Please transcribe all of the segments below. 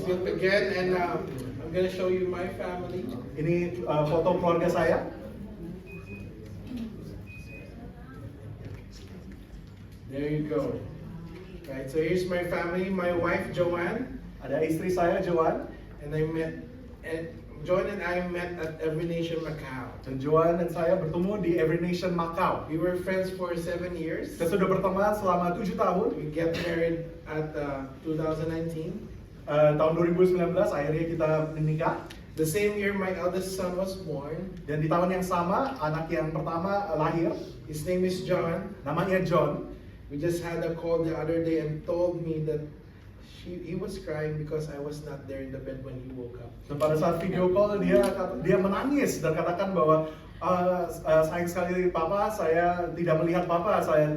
Philip again, and I'm gonna show you my family. Ini foto keluarga saya. There you go. Right, so here's my family. My wife Joanne, Ada istri saya, Joan. and Joanne and I met at Every Nation Macau. Dan Joan dan saya bertemu di Every Nation Macau. We were friends for 7 years. Kita sudah berteman selama 7 tahun. We get married at 2019. Tahun 2019 akhirnya kita menikah. The same year my eldest son was born. Dan di tahun yang sama, anak yang pertama lahir. His name is John. Namanya John. We just had a call the other day and told me that he was crying because I was not there in the bed when he woke up. Dan pada saat video call dia menangis dan katakan bahwa sayang sekali Papa, saya tidak melihat Papa, saya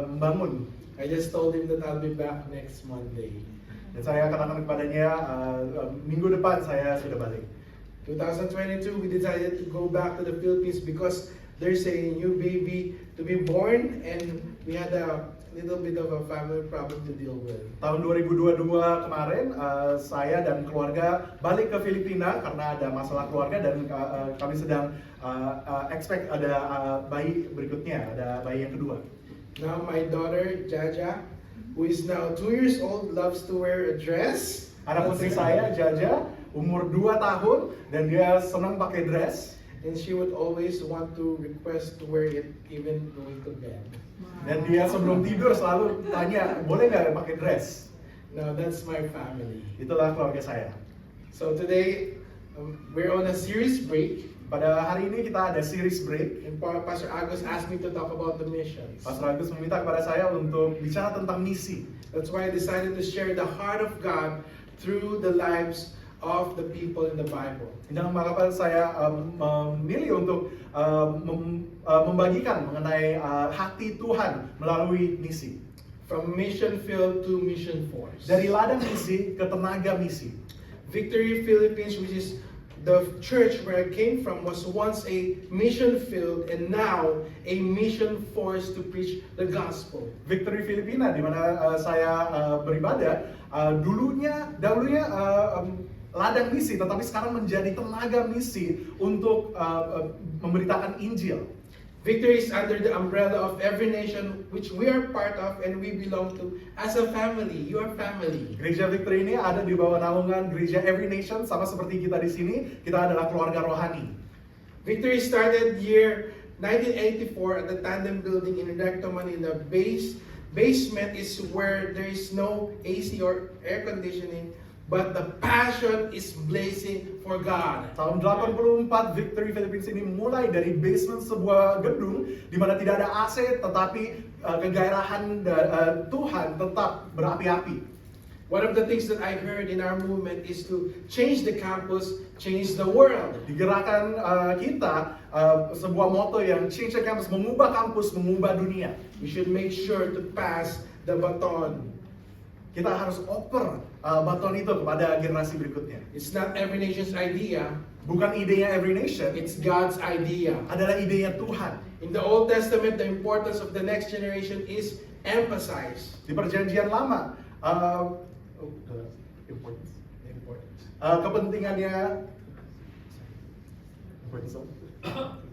membangun. I just told him that I'll be back next Monday. Dan saya katakan kepadanya minggu depan saya sudah balik. 2022 we decided to go back to the Philippines because there's a new baby to be born and we had a little bit of a family problem to deal with. Tahun 2022 kemarin saya dan keluarga balik ke Filipina karena ada masalah keluarga dan kami sedang expect ada bayi berikutnya, ada bayi yang kedua. Now my daughter Jaja, who is now 2 years old, loves to wear a dress. Anak putri saya Jaja umur 2 tahun dan dia senang pakai dress. And she would always want to request to wear it even going to bed. Dan dia sebelum tidur selalu tanya, boleh nggak pakai dress? Now that's my family. Itulah keluarga saya. So today we're on a series break. Pada hari ini kita ada series break. And Pastor Agus asked me to talk about the missions. Pastor Agus meminta kepada saya untuk bicara tentang misi. That's why I decided to share the heart of God through the lives of the people in the Bible. Dan mengapa saya memilih untuk membagikan mengenai hati Tuhan melalui misi. From mission field to mission force. Dari ladang misi ke tenaga misi. Victory Philippines, which is the church where I came from, was once a mission field and now a mission force to preach the gospel. Victory Filipina di mana saya beribadah dahulunya ladang misi, tetapi sekarang menjadi tenaga misi untuk memberitakan Injil. Victory is under the umbrella of Every Nation, which we are part of and we belong to as a family. You are family. Gereja Victory ini ada di bawah naungan Gereja Every Nation, sama seperti kita di sini, kita adalah keluarga rohani. Victory started year 1984 at the Tandem Building in Recto Manila. Basement is where there is no AC or air conditioning, but the passion is blazing for God. Tahun 84 Victory Philippines ini mulai dari basement sebuah gedung di mana tidak ada AC, tetapi kegairahan Tuhan tetap berapi-api. One of the things that I heard in our movement is to change the campus, change the world. Di gerakan kita, sebuah moto yang change the campus, mengubah kampus, mengubah dunia. We should make sure to pass the baton. Kita harus oper baton itu kepada generasi berikutnya. It's not Every Nation's idea. Bukan idenya Every Nation, It's God's idea. adalah idenya Tuhan. In the Old Testament, the importance of the next generation is emphasized. Di perjanjian lama, kepentingannya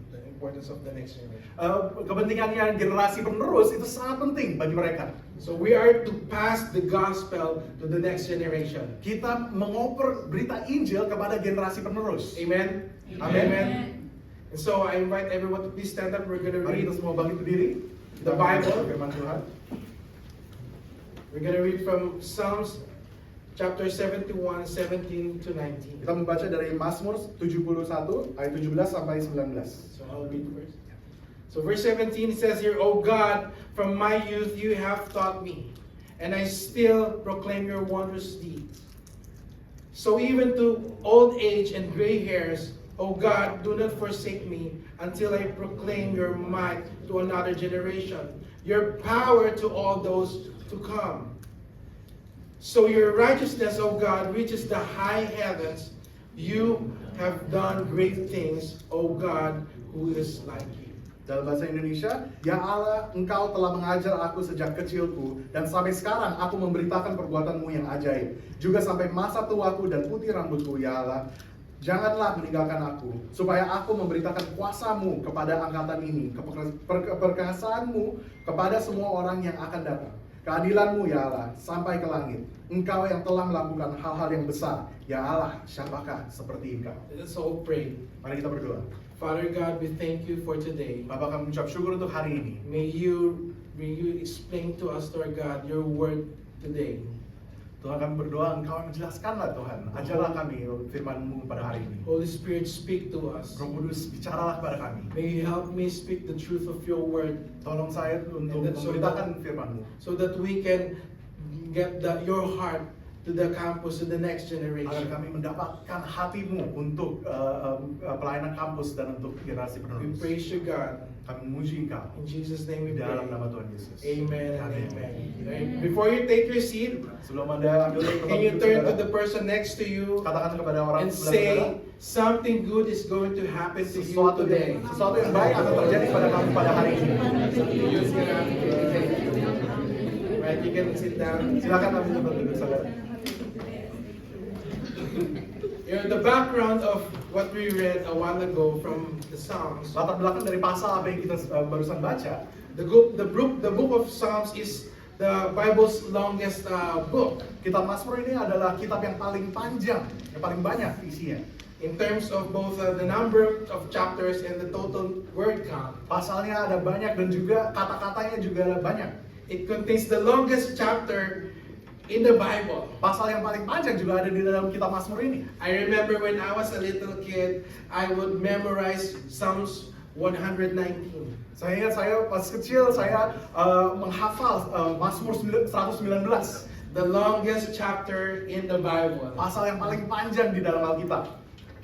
The importance of the next generation. kepentingannya generasi penerus itu sangat penting bagi mereka. So we are to pass the gospel to the next generation. Kita mengoper berita Injil kepada generasi penerus. Amen? Amen. And so I invite everyone to please stand up. We're going to Mari read kita semua bangkit berdiri. The Bible. Firman Tuhan. We're going to read from Psalms chapter 71, 17 to 19. Kita membaca dari Mazmur 71 ayat 17 sampai 19. So I'll read first. So verse 17 says here, O God, from my youth you have taught me, and I still proclaim your wondrous deeds. So even to old age and gray hairs, O God, do not forsake me until I proclaim your might to another generation, your power to all those to come. So your righteousness, O God, reaches the high heavens. You have done great things, O God, who is like you. Dalam bahasa Indonesia, ya Allah, Engkau telah mengajar aku sejak kecilku, dan sampai sekarang aku memberitakan perbuatanmu yang ajaib. Juga sampai masa tuaku dan putih rambutku, ya Allah. Janganlah meninggalkan aku, supaya aku memberitakan kuasamu kepada angkatan ini, keperkasaanmu kepada semua orang yang akan datang. Keadilanmu, ya Allah, sampai ke langit. Engkau yang telah melakukan hal-hal yang besar. Ya Allah, siapakah seperti Engkau? Let's all pray. Mari kita berdoa. Father God, we thank you for today. Bapak, kami mengucap syukur untuk hari ini. May you explain to us, Lord God, your word today. Tuhan, kami berdoa Engkau menjelaskanlah Tuhan. Ajarlah kami firman-Mu pada hari ini. Holy Spirit, speak to us. Roh Kudus, bicaralah kepada kami. May you help me speak the truth of your word Tolong saya untuk And that's so memberitakan firman-Mu. so that we can get your heart to the campus, to the next Agar generation. kami mendapatkan hati-Mu untuk pelayanan kampus dan untuk generasi We penerus. praise you, God. Kami memuji Engkau. In Jesus' name we Dalam pray. nama Tuhan Yesus. Amen and Amin. amen. Before you take your seat, Sebelum Anda ambil tempat can you duduk turn to saudara, the person next to you katakan kepada orang and sebelah saudara, say, something good is going to happen to you sesuatu today. yang baik akan terjadi pada kamu pada hari ini. Right, you can sit down. Silakan ambil tempat duduk saudara. The background of what we read a while ago from the Psalms. Latar belakang dari pasal apa yang kita barusan baca, The book of Psalms is the Bible's longest book kitab Mazmur ini adalah kitab yang paling panjang, yang paling banyak isinya. in terms of both the number of chapters and the total word count. Pasalnya ada banyak dan juga kata-katanya juga banyak. It contains the longest chapter in the Bible. Pasal yang paling panjang juga ada di dalam kitab Mazmur ini. I remember when I was a little kid, I would memorize Psalms 119. Saya ingat saya pas kecil saya menghafal Mazmur 119, The longest chapter in the Bible. pasal yang paling panjang di dalam Alkitab.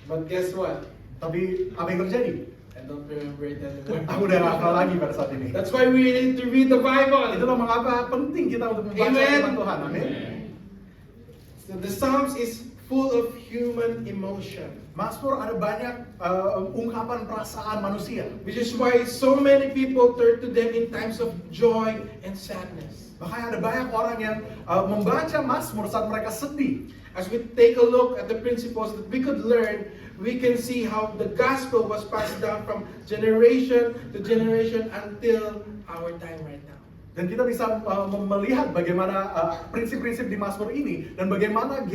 But guess what? Tapi apa yang terjadi? I don't remember it anymore. Aku udah hafal lagi pada saat ini. That's why we need to read the Bible. Itulah mengapa penting kita untuk membaca Amen. firman Tuhan. Amin. So the Psalms is full of human emotion, Mazmur ada banyak ungkapan perasaan manusia. which is why so many people turn to them in times of joy and sadness. Makanya ada banyak orang yang membaca Mazmur saat mereka sedih. As we take a look at the principles that we could learn, we can see how the gospel was passed down from generation to generation until our time right now. Dan kita bisa melihat bagaimana prinsip-prinsip di Mazmur ini dan bagaimana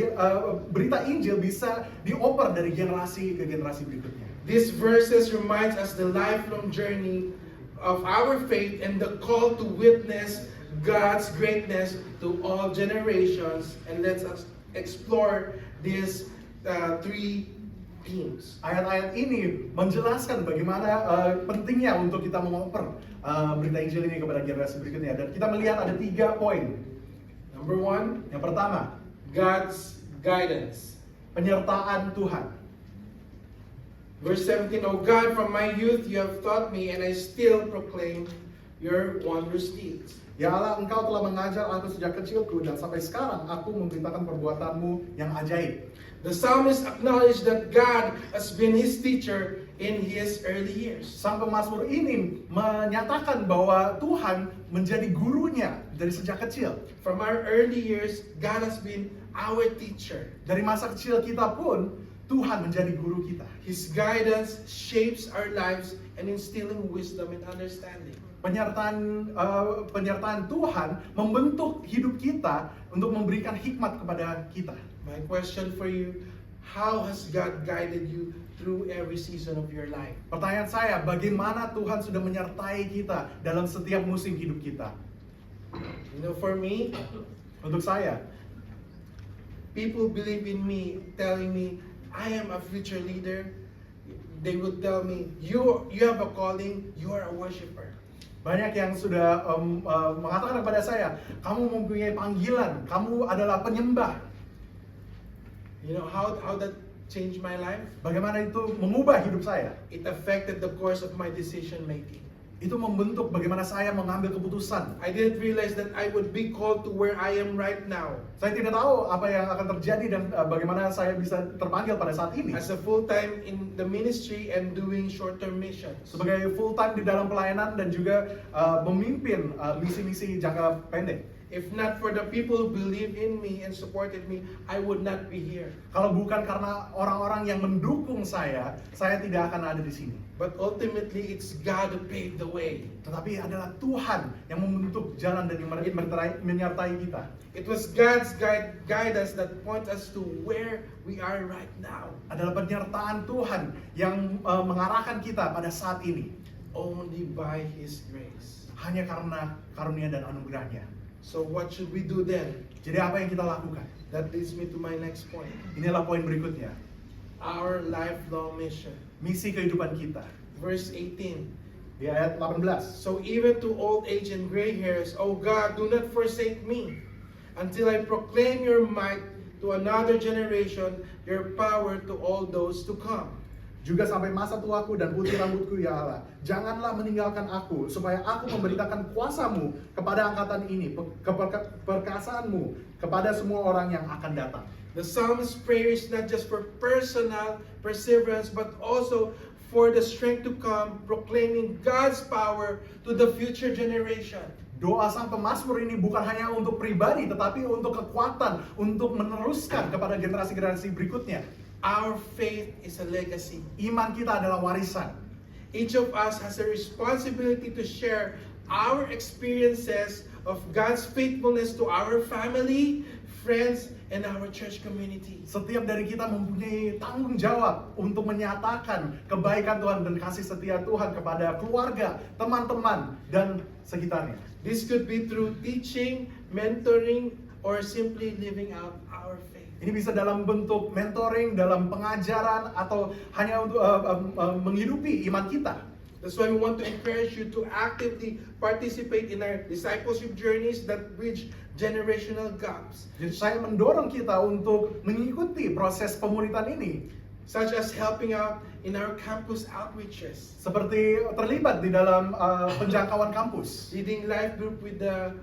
berita Injil bisa dioper dari generasi ke generasi berikutnya. These verses reminds us the lifelong journey of our faith and the call to witness God's greatness to all generations. And let's explore these three themes. Ayat-ayat ini menjelaskan bagaimana pentingnya untuk kita mengoper berita Injil ini kepada generasi berikutnya. Dan kita melihat ada 3 poin. Number one, Yang pertama, God's guidance. penyertaan Tuhan. Verse 17, O God, from my youth you have taught me, and I still proclaim your wondrous deeds. Ya Allah, Engkau telah mengajar aku sejak kecilku dan sampai sekarang aku memberitakan perbuatanmu yang ajaib. The psalmist acknowledged that God has been his teacher in his early years. Sang pemazmur ini menyatakan bahwa Tuhan menjadi gurunya dari sejak kecil. From our early years, God has been our teacher. Dari masa kecil kita pun, Tuhan menjadi guru kita. His guidance shapes our lives and instilling wisdom and understanding. Penyertaan Tuhan membentuk hidup kita untuk memberikan hikmat kepada kita. My question for you, how has God guided you through every season of your life? Pertanyaan saya, bagaimana Tuhan sudah menyertai kita dalam setiap musim hidup kita? You know, for me, Untuk saya, people believe in me, telling me, I am a future leader. They would tell me, you have a calling, you are a worshiper. banyak yang sudah mengatakan kepada saya, kamu mempunyai panggilan, kamu adalah penyembah. You know how that changed my life? Bagaimana itu mengubah hidup saya? It affected the course of my decision making. Itu membentuk bagaimana saya mengambil keputusan. I didn't realize that I would be called to where I am right now Saya tidak tahu apa yang akan terjadi dan bagaimana saya bisa terpanggil pada saat ini. as a full-time in the ministry and doing short-term missions. Sebagai full time di dalam pelayanan dan juga memimpin misi-misi jangka pendek. If not for the people who believe in me and supported me, I would not be here. Kalau bukan karena orang-orang yang mendukung saya tidak akan ada di sini. But ultimately, it's God who paved the way. Tetapi adalah Tuhan yang membentuk jalan dan yang menyertai kita. It was God's guidance that point us to where we are right now. Adalah penyertaan Tuhan yang mengarahkan kita pada saat ini. Only by His grace. Hanya karena karunia dan anugerahnya. So what should we do then? Jadi apa yang kita lakukan? That leads me to my next point. Inilah poin berikutnya. Our lifelong mission. Misi kehidupan kita. Verse 18. Di ayat 18. So even to old age and gray hairs, O God, do not forsake me until I proclaim your might to another generation, your power to all those to come. Juga sampai masa tuaku dan putih rambutku, ya Allah, janganlah meninggalkan aku, supaya aku memberitakan kuasamu kepada angkatan ini, perkasaanmu kepada semua orang yang akan datang. The psalm's prayer is not just for personal perseverance, but also for the strength to come, proclaiming God's power to the future generation. Doa sang pemazmur ini bukan hanya untuk pribadi, tetapi untuk kekuatan, untuk meneruskan kepada generasi-generasi berikutnya. Our faith is a legacy. Iman kita adalah warisan. Each of us has a responsibility to share our experiences of God's faithfulness to our family, friends, and our church community. Setiap dari kita mempunyai tanggung jawab untuk menyatakan kebaikan Tuhan dan kasih setia Tuhan kepada keluarga, teman-teman, dan sekitarnya. This could be through teaching, mentoring, or simply living out our faith. Ini bisa dalam bentuk mentoring, dalam pengajaran, atau hanya untuk menghidupi iman kita. That's why we want to encourage you to actively participate in our discipleship journeys that bridge generational gaps. Jadi saya mendorong kita untuk mengikuti proses pemuritan ini. Such as helping out in our campus outreaches. Seperti terlibat di dalam penjangkauan kampus. Leading life group with the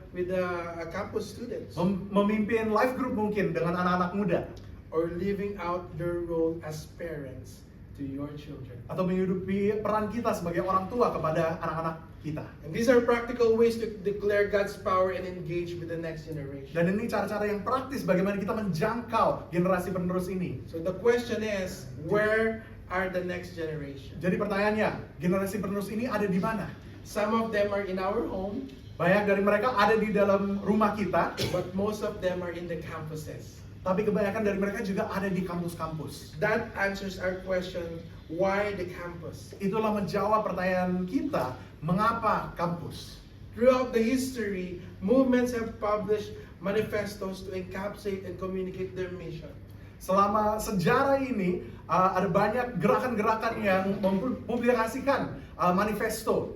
campus students. Memimpin life group mungkin dengan anak-anak muda. Or living out their role as parents to your children. Atau menghidupi peran kita sebagai orang tua kepada anak-anak kita. And these are practical ways to declare God's power and engage with the next generation. Dan ini cara-cara yang praktis bagaimana kita menjangkau generasi penerus ini. So the question is, where are the next generation? Jadi pertanyaannya, generasi penerus ini ada di mana? Some of them are in our home, Banyak dari mereka ada di dalam rumah kita, but most of them are in the campuses. tapi kebanyakan dari mereka juga ada di kampus-kampus. That answers our question, why the campus? Itulah menjawab pertanyaan kita, mengapa kampus? Throughout the history, movements have published manifestos to encapsulate and communicate their mission. Selama sejarah ini, ada banyak gerakan-gerakan yang mempublikasikan manifesto.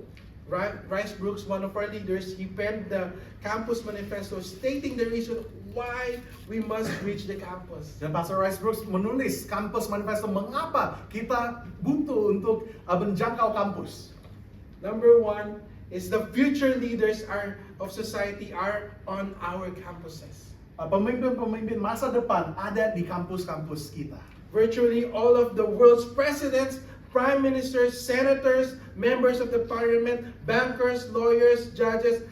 Rice Brooks, one of our leaders, he penned the campus manifesto stating the reason why we must reach the campus. Dan Pastor Rice Brooks menulis kampus manifesto, mengapa kita butuh untuk menjangkau kampus. Number one is the future leaders of society are on our campuses. Pemimpin-pemimpin masa depan ada di kampus-kampus kita. Virtually all of the world's presidents, prime ministers, senators, members of the parliament, bankers, lawyers, judges,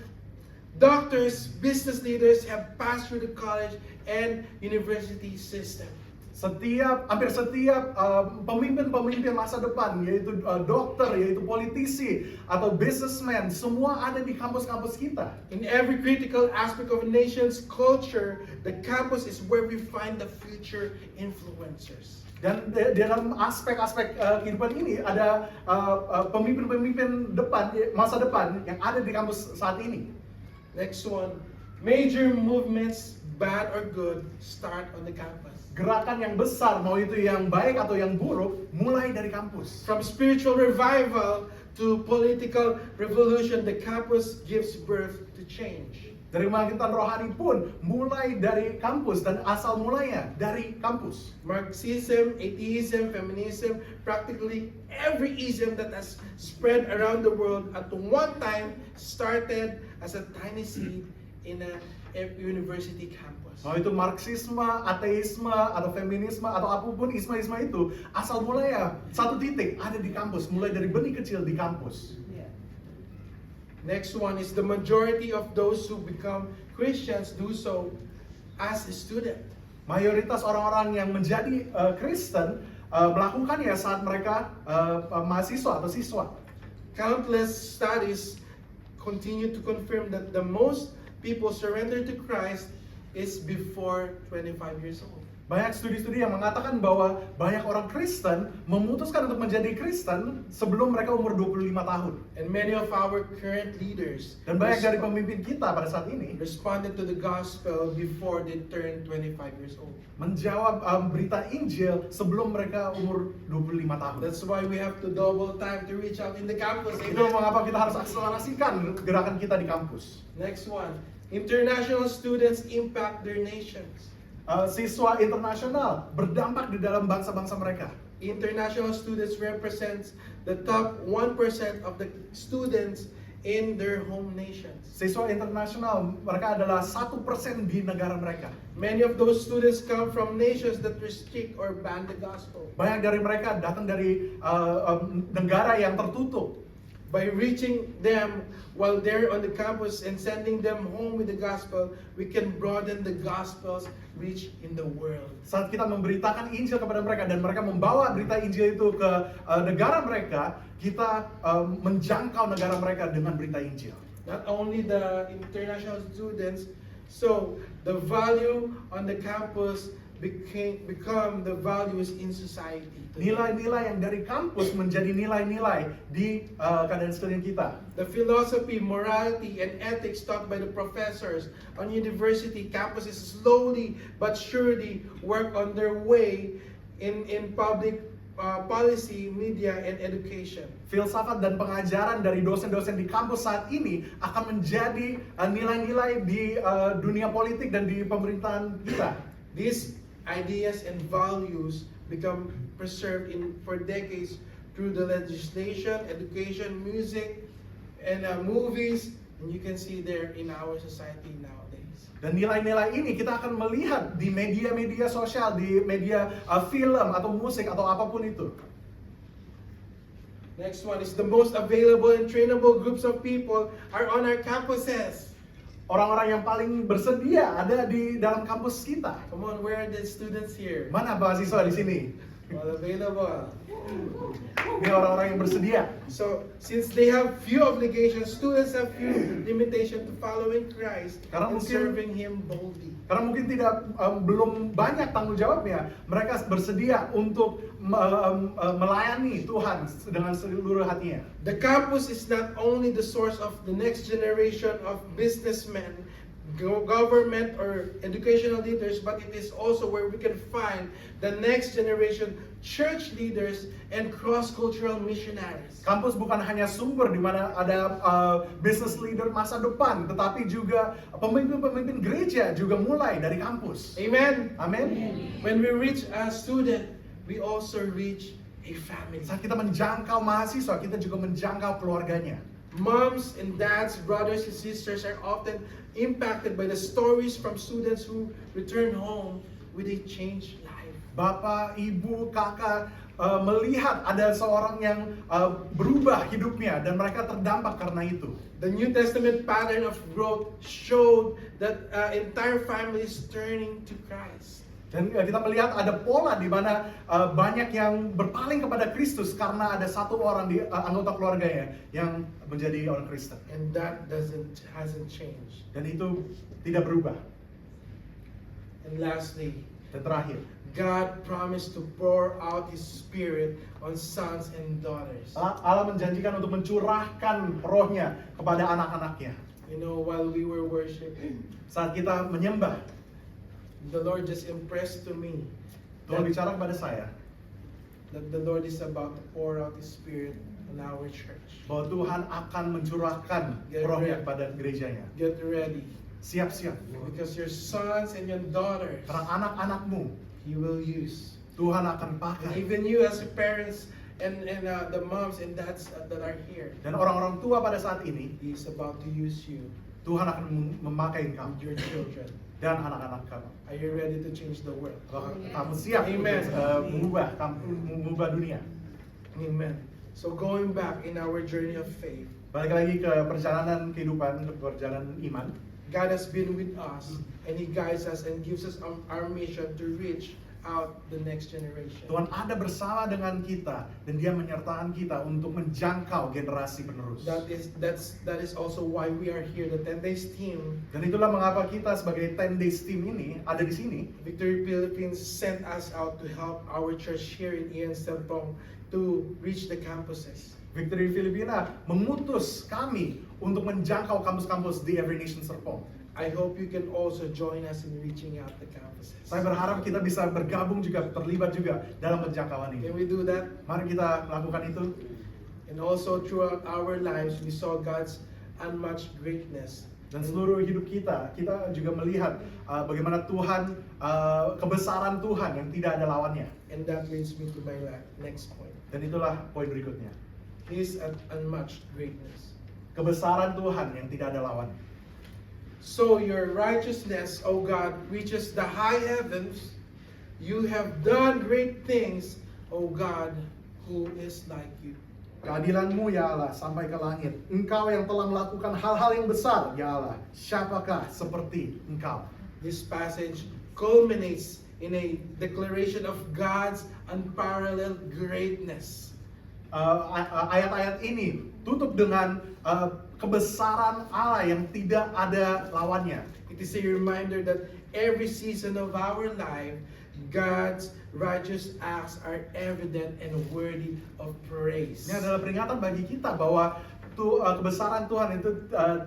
doctors, business leaders have passed through the college and university system. Hampir setiap pemimpin-pemimpin masa depan, yaitu dokter, yaitu politisi, atau businessman, semua ada di kampus-kampus kita. In every critical aspect of a nation's culture, the campus is where we find the future influencers. Dan dalam aspek-aspek kehidupan ini ada pemimpin-pemimpin masa depan yang ada di kampus saat ini. Next one, major movements, bad or good, start on the campus. Gerakan yang besar, mau itu yang baik atau yang buruk, mulai dari kampus. From spiritual revival to political revolution, the campus gives birth to change. Dari kebangkitan rohani pun mulai dari kampus dan asal mulanya dari kampus. Marxism, atheism, feminism, practically every ism that has spread around the world at one time started as a tiny seed in a university campus. Mau itu Marxisme, ateisme, atau feminisme, atau apapun isma-isma itu, asal mulanya satu titik ada di kampus, mulai dari benih kecil di kampus. Next one is the majority of those who become Christians do so as a student. Mayoritas orang-orang yang menjadi Kristen melakukannya saat mereka mahasiswa atau siswa. Countless studies continue to confirm that the most people surrender to Christ is before 25 years old. Banyak studi-studi yang mengatakan bahwa banyak orang Kristen memutuskan untuk menjadi Kristen sebelum mereka umur 25 tahun. And many of our current leaders Dan banyak dari pemimpin kita pada saat ini responded to the gospel before they turned 25 years old. menjawab berita Injil sebelum mereka umur 25 tahun. That's why we have to double time to reach out in the campus. Itu Amen. mengapa kita harus akselerasikan gerakan kita di kampus. Next one. International students impact their nations. Siswa internasional berdampak di dalam bangsa-bangsa mereka. International students represents the top 1% of the students in their home nations. Siswa internasional mereka adalah 1% di negara mereka. Many of those students come from nations that restrict or ban the gospel. Banyak dari mereka datang dari negara yang tertutup. By reaching them while they're on the campus and sending them home with the gospel, we can broaden the gospel's reach in the world. Saat kita memberitakan Injil kepada mereka dan mereka membawa berita Injil itu ke negara mereka, kita menjangkau negara mereka dengan berita Injil. Not only the international students, so the value on the campus become the values in society. Nilai-nilai yang dari kampus menjadi nilai-nilai di keadaan sekalian kita. The philosophy, morality, and ethics taught by the professors on university campuses slowly but surely work on their way in public policy, media, and education. Filsafat dan pengajaran dari dosen-dosen di kampus saat ini akan menjadi nilai-nilai di dunia politik dan di pemerintahan kita. These ideas and values become preserved for decades through the legislation, education, music, and movies, and you can see there in our society nowadays. Dan nilai-nilai ini kita akan melihat di media-media sosial, di media film atau musik atau apapun itu. Next one is the most available and trainable groups of people are on our campuses. Orang-orang yang paling bersedia ada di dalam kampus kita. Come on, where are the students here? Mana mahasiswa di sini? Well, available. Ini orang-orang yang bersedia. So, since they have few obligations, students have few limitation to following Christ Karena and mungkin- serving Him boldly. Karena mungkin belum banyak tanggung jawabnya, mereka bersedia untuk melayani Tuhan dengan seluruh hatinya. The campus is not only the source of the next generation of businessmen, government or educational leaders, but it is also where we can find the next generation church leaders and cross-cultural missionaries. Kampus bukan hanya sumber di mana ada business leader masa depan, tetapi juga pemimpin-pemimpin gereja juga mulai dari kampus. Amen. Amin. When we reach a student, we also reach a family. Saat kita menjangkau mahasiswa, kita juga menjangkau keluarganya. Moms and dads, brothers and sisters are often impacted by the stories from students who return home with a changed life. Bapak, ibu, kakak melihat ada seorang yang berubah hidupnya dan mereka terdampak karena itu. The New Testament pattern of growth showed that entire families turning to Christ. Dan kita melihat ada pola di mana banyak yang berpaling kepada Kristus karena ada satu orang di anggota keluarganya yang menjadi orang Kristen. And that hasn't changed. Dan itu tidak berubah. And lastly, Dan terakhir, God promised to pour out His Spirit on sons and daughters. Allah menjanjikan untuk mencurahkan rohnya kepada anak-anaknya. You know, while we were worshiping, Saat kita menyembah, the Lord just impressed to me Tuhan bicara kepada saya that the Lord is about to pour out His Spirit on our church. bahwa Tuhan akan mencurahkan rohnya kepada gerejanya. Get ready. siap-siap. Because your sons and your daughters, Karena anak-anakmu He will use. Tuhan akan And pakai. even you as parents and the moms and dads that are here, Dan orang-orang tua pada saat ini, He is about to use you Tuhan akan memakai kamu and your children. dan anak-anak kamu. Are you ready to change the world? Apakah kamu siap Amen. untuk mengubah dunia? Amen. So going back in our journey of faith, Balik lagi ke perjalanan kehidupan, ke perjalanan iman. God has been with us and He guides us and gives us our mission to reach out the next generation. Tuhan ada bersama dengan kita dan Dia menyertakan kita untuk menjangkau generasi penerus. That is also why we are here, the 10 days team. Dan itulah mengapa kita sebagai 10 Days Team ini ada di sini. Victory Philippines sent us out to help our church here in Ian Sempong to reach the campuses. Victory Filipina mengutus kami untuk menjangkau kampus-kampus di Every Nation Serpong. I hope you can also join us in reaching out the campuses. Saya berharap kita bisa bergabung juga, terlibat juga dalam penjangkauan Can ini. we do that? Mari kita lakukan itu. And also throughout our lives, we saw God's unmatched greatness. Dan seluruh hidup kita juga melihat bagaimana Tuhan, kebesaran Tuhan yang tidak ada lawannya. And that leads me to my next point. Dan itulah poin berikutnya. His unmatched greatness. Kebesaran Tuhan yang tidak ada lawannya. So your righteousness, O God, reaches the high heavens. You have done great things, O God, who is like you. Keadilanmu ya Allah sampai ke langit. Engkau yang telah melakukan hal-hal yang besar ya Allah. Siapakah seperti Engkau? This passage culminates in a declaration of God's unparalleled greatness. Ayat-ayat ini tutup dengan kebesaran Allah yang tidak ada lawannya. It is a reminder that every season of our life, God's righteous acts are evident and worthy of praise. Ini adalah peringatan bagi kita bahwa kebesaran Tuhan itu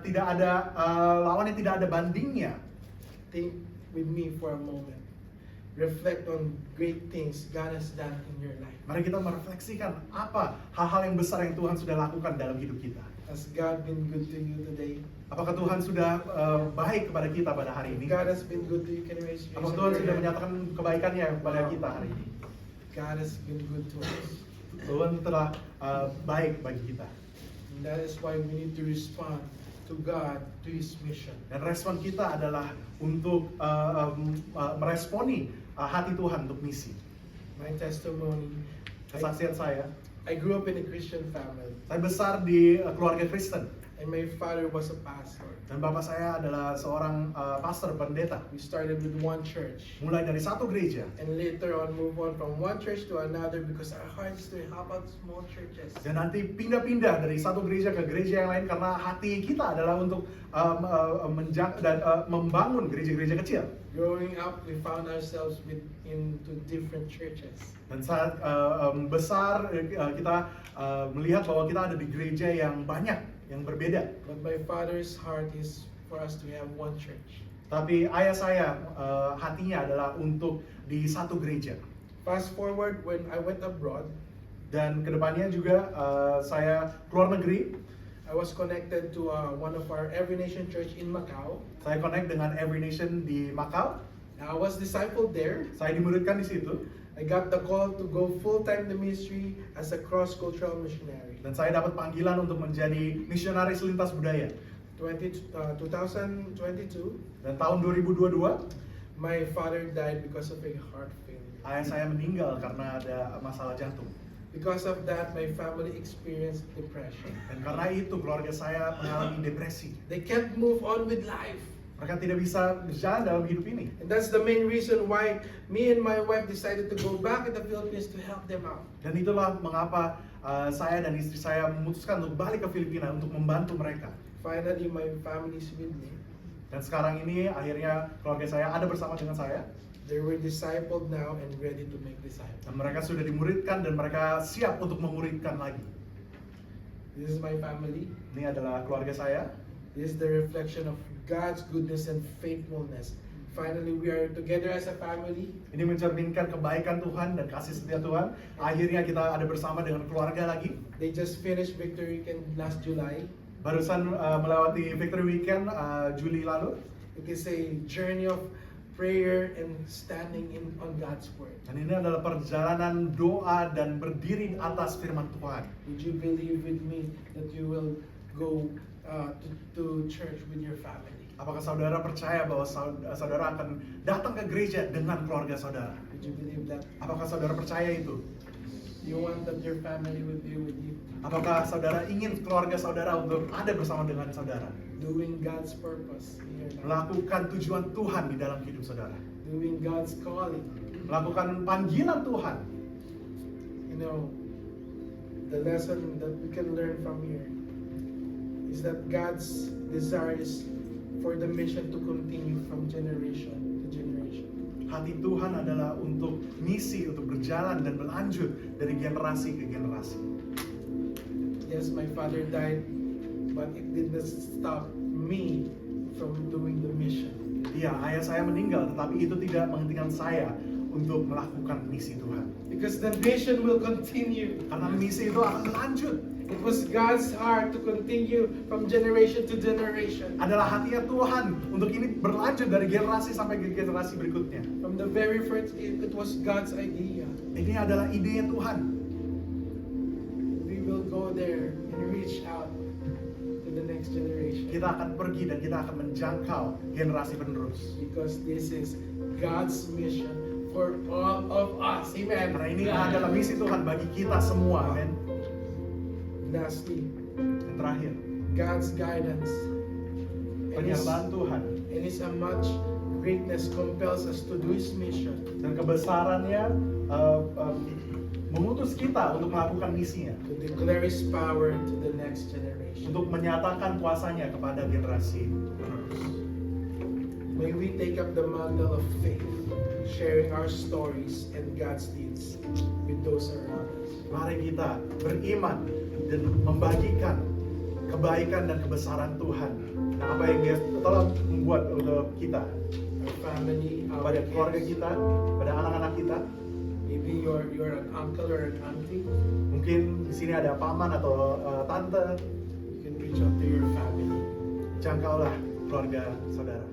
tidak ada lawannya, tidak ada bandingnya. Think with me for a moment. Reflect on great things God has done in your life. Mari kita merefleksikan apa hal-hal yang besar yang Tuhan sudah lakukan dalam hidup kita. Has God been good to you today? Apakah Tuhan sudah baik kepada kita pada hari If ini? God has been good to you, can you raise your Apakah Tuhan sudah hand? menyatakan kebaikannya kepada kita hari ini? God has been good to us. Tuhan telah baik bagi kita. And that is why we need to respond to God, to His mission. Dan respon kita adalah untuk meresponi hati Tuhan untuk misi. My testimony, Kesaksian saya I grew up in a Christian family, saya besar di keluarga Kristen. and my father was a pastor. Dan bapak saya adalah seorang pastor pendeta. We started with one church, Mulai dari satu gereja. and later on move on from one church to another because our heart is to help out small churches. Dan nanti pindah-pindah dari satu gereja ke gereja yang lain karena hati kita adalah untuk membangun gereja-gereja kecil. Growing up, we found ourselves into different churches. Dan saat besar kita melihat bahwa kita ada di gereja yang banyak, yang berbeda. But my father's heart is for us to have one church. Tapi ayah saya hatinya adalah untuk di satu gereja. Fast forward when I went abroad, Dan kedepannya juga saya keluar negeri. I was connected to one of our Every Nation Church in Macau. Saya connect dengan Every Nation di Macau. I was discipled there. Saya dimuridkan di situ. I got the call to go full-time to ministry as a cross-cultural missionary. Dan saya dapat panggilan untuk menjadi misionaris lintas budaya. 2022, Dan tahun 2022, my father died because of a heart failure. ayah saya meninggal karena ada masalah jantung. Because of that, my family experienced depression. Dan karena itu keluarga saya mengalami depresi. They can't move on with life. Mereka tidak bisa berjalan dalam hidup ini. And that's the main reason why me and my wife decided to go back to the Philippines to help them out. Dan itulah mengapa saya dan istri saya memutuskan untuk balik ke Filipina untuk membantu mereka. Finally, my family is with me. Dan sekarang ini akhirnya keluarga saya ada bersama dengan saya. They were discipled now and ready to make disciples. Dan mereka sudah dimuridkan dan mereka siap untuk memuridkan lagi. This is my family. Ini adalah keluarga saya. This is the reflection of God's goodness and faithfulness. Finally, we are together as a family. Ini mencerminkan kebaikan Tuhan dan kasih setia Tuhan. Akhirnya kita ada bersama dengan keluarga lagi. They just finished Victory Weekend last July. Barusan melewati Victory Weekend Juli lalu. It is a journey of prayer and standing on God's word. Dan ini adalah perjalanan doa dan berdiri di atas firman Tuhan. Would you believe with me that you will go to church with your family? Apakah saudara percaya bahwa saudara akan datang ke gereja dengan keluarga saudara? Would you believe that? Apakah saudara percaya itu? You want that your family will be with you, Apakah saudara ingin keluarga saudara untuk ada bersama dengan saudara? doing God's purpose in your life, Melakukan tujuan Tuhan di dalam hidup saudara. doing God's calling. Melakukan panggilan Tuhan. You know, the lesson that we can learn from here is that God's desire is for the mission to continue from generation to generation. Hati Tuhan adalah untuk misi, untuk berjalan dan berlanjut dari generasi ke generasi. Yes, my father died, but it did not stop me from doing the mission. Iya, ayah saya meninggal, tetapi itu tidak menghentikan saya untuk melakukan misi Tuhan. Because the mission will continue. Karena misi itu akan berlanjut. It was God's heart to continue from generation to generation. Adalah hatinya Tuhan untuk ini berlanjut dari generasi sampai ke generasi berikutnya. From the very first, it was God's idea. Ini adalah idenya Tuhan. We will go there and reach out to the next generation. Kita akan pergi dan kita akan menjangkau generasi penerus. Because this is God's mission for all of us. Amen. Karena ini adalah misi Tuhan bagi kita semua. Amin. Lastly, Yang terakhir, God's guidance and His, penyertaan Tuhan and His much greatness compels us to do His mission. dan kebesarannya mengutus kita untuk melakukan misinya, To declare His power to the next generation. untuk menyatakan kuasanya kepada generasi penerus. May we take up the mantle of faith, sharing our stories and God's deeds with those around us. Mari kita beriman dan membagikan kebaikan dan kebesaran Tuhan. Nah, apa yang Dia telah membuat untuk kita, Our family, our pada keluarga kids, kita, pada anak-anak kita. maybe you're an uncle or an auntie. Mungkin di sini ada paman atau tante. You can reach out to your family. Jangkaulah keluarga saudara.